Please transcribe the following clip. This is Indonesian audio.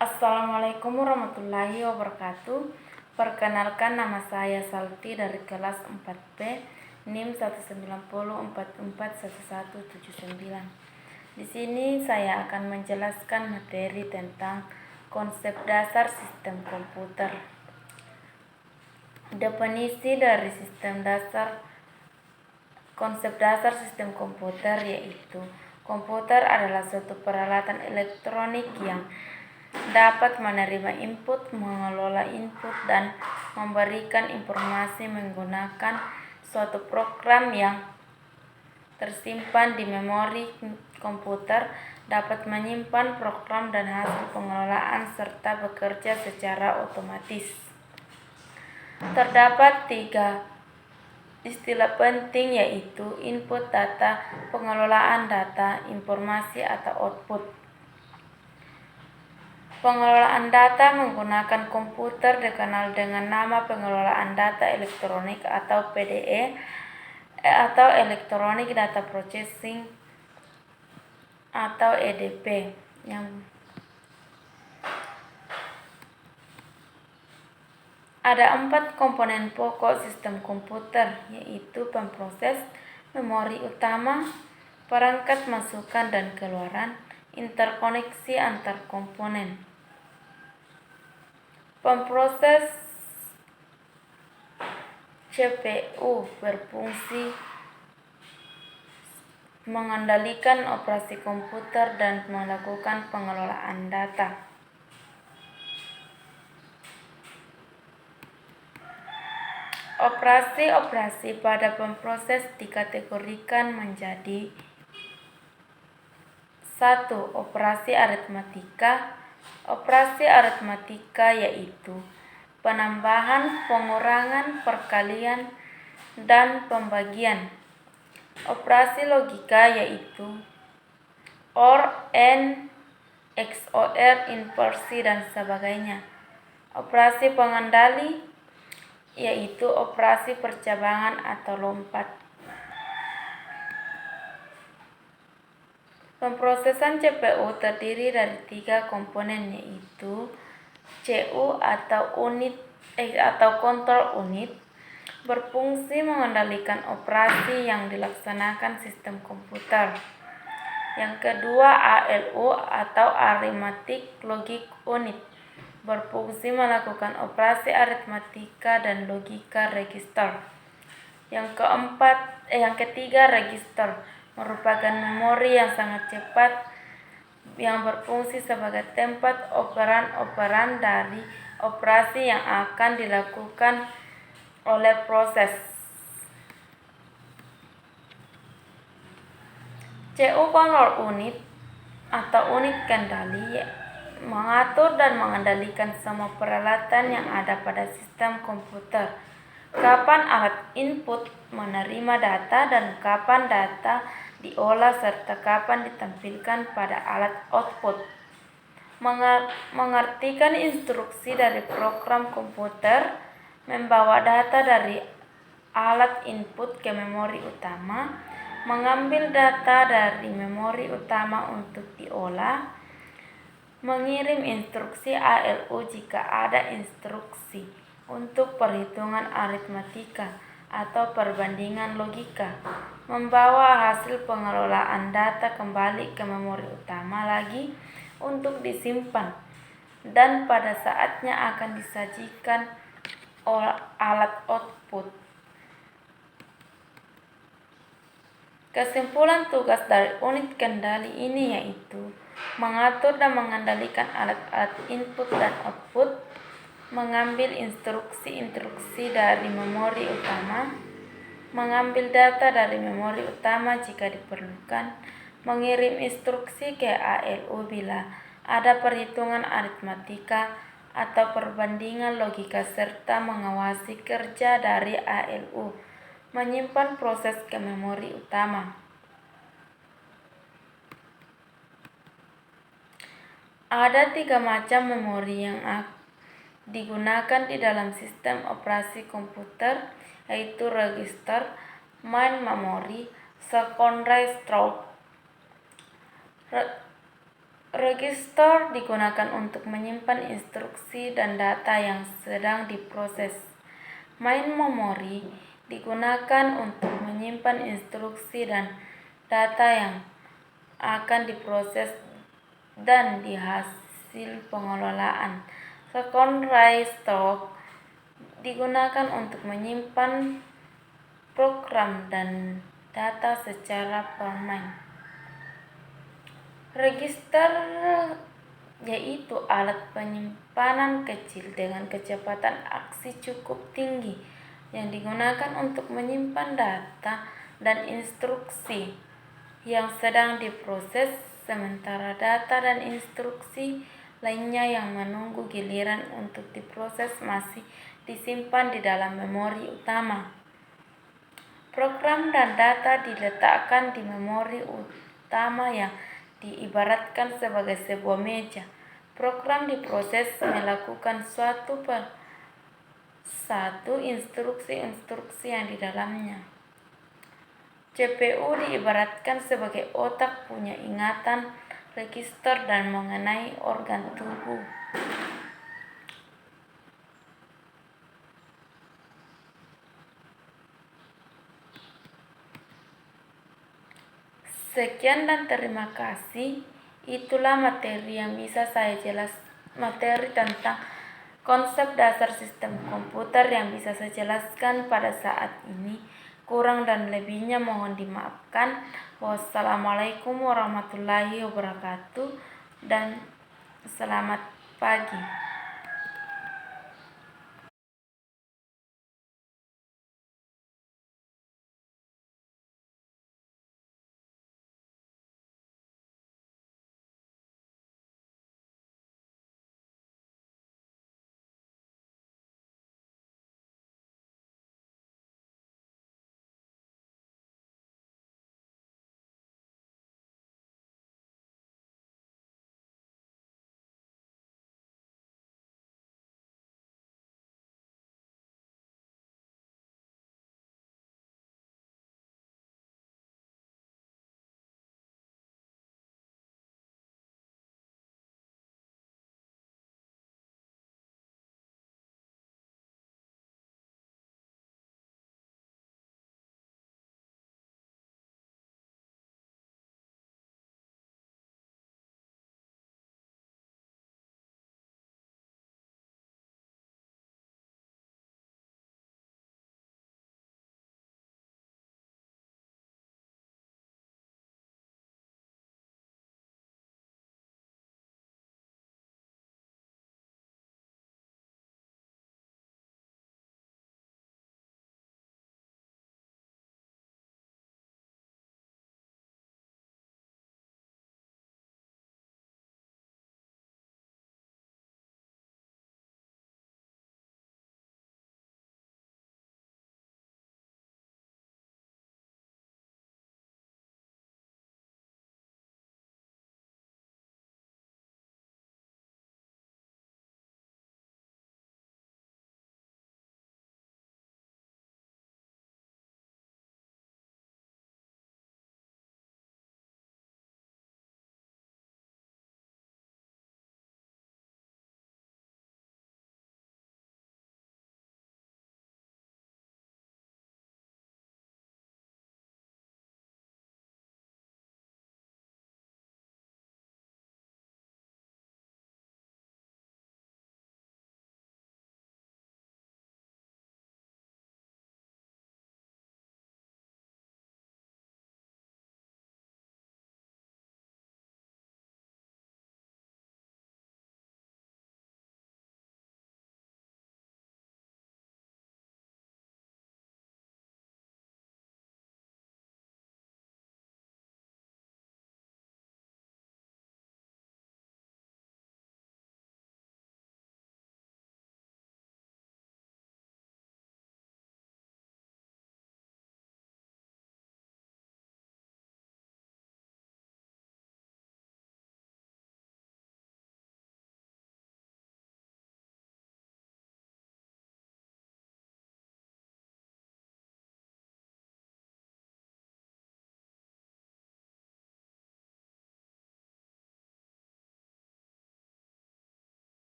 Assalamualaikum warahmatullahi wabarakatuh. Perkenalkan, nama saya Salti dari kelas 4B, NIM 190441179. Di sini saya akan menjelaskan materi tentang konsep dasar sistem komputer. Definisi dari konsep dasar sistem komputer yaitu komputer adalah suatu peralatan elektronik yang dapat menerima input, mengelola input, dan memberikan informasi menggunakan suatu program yang tersimpan di memori komputer, dapat menyimpan program dan hasil pengelolaan, serta bekerja secara otomatis. Terdapat 3 istilah penting, yaitu input data, pengelolaan data, informasi atau output. Pengelolaan data menggunakan komputer dikenal dengan nama pengelolaan data elektronik atau PDE atau Electronic Data Processing atau EDP. Ada 4 komponen pokok sistem komputer, yaitu pemproses, memori utama, perangkat masukan dan keluaran, interkoneksi antar komponen. Pemproses CPU berfungsi mengendalikan operasi komputer dan melakukan pengelolaan data. Operasi-operasi pada pemproses dikategorikan menjadi 1. Operasi aritmatika. Operasi aritmatika yaitu penambahan, pengurangan, perkalian, dan pembagian. Operasi logika yaitu OR, AND, XOR, inversi, dan sebagainya. Operasi pengendali yaitu operasi percabangan atau lompat. Pemprosesan CPU terdiri dari 3 komponen, yaitu CU atau kontrol unit, berfungsi mengendalikan operasi yang dilaksanakan sistem komputer. Yang kedua, ALU atau Arithmetic Logic Unit, berfungsi melakukan operasi aritmatika dan logika register. Yang ketiga, register merupakan memori yang sangat cepat yang berfungsi sebagai tempat operan-operan dari operasi yang akan dilakukan oleh proses. CU Control Unit atau unit kendali mengatur dan mengendalikan semua peralatan yang ada pada sistem komputer. Kapan alat input menerima data dan kapan data diolah serta kapan ditampilkan pada alat output. Mengartikan instruksi dari program komputer membawa data dari alat input ke memori utama, mengambil data dari memori utama untuk diolah, mengirim instruksi ALU jika ada instruksi untuk perhitungan aritmatika atau perbandingan logika, membawa hasil pengelolaan data kembali ke memori utama lagi untuk disimpan, dan pada saatnya akan disajikan alat output. Kesimpulan tugas dari unit kendali ini yaitu mengatur dan mengendalikan alat-alat input dan output, mengambil instruksi-instruksi dari memori utama, mengambil data dari memori utama jika diperlukan, mengirim instruksi ke ALU bila ada perhitungan aritmatika atau perbandingan logika, serta mengawasi kerja dari ALU, menyimpan proses ke memori utama. Ada 3 macam memori yang digunakan di dalam sistem operasi komputer, yaitu register, main memory, secondary storage. Register digunakan untuk menyimpan instruksi dan data yang sedang diproses. Main memory digunakan untuk menyimpan instruksi dan data yang akan diproses dan dihasil pengelolaan. Secondary store digunakan untuk menyimpan program dan data secara permanen. Register yaitu alat penyimpanan kecil dengan kecepatan aksi cukup tinggi yang digunakan untuk menyimpan data dan instruksi yang sedang diproses, sementara data dan instruksi lainnya yang menunggu giliran untuk diproses masih disimpan di dalam memori utama. Program dan data diletakkan di memori utama yang diibaratkan sebagai sebuah meja. Program diproses melakukan suatu persatu instruksi-instruksi yang di dalamnya. CPU diibaratkan sebagai otak punya ingatan, register, dan mengenai organ tubuh. Sekian dan terima kasih. Itulah materi yang bisa saya materi tentang konsep dasar sistem komputer yang bisa saya jelaskan pada saat ini. Kurang dan lebihnya mohon dimaafkan. Wassalamualaikum warahmatullahi wabarakatuh dan selamat pagi.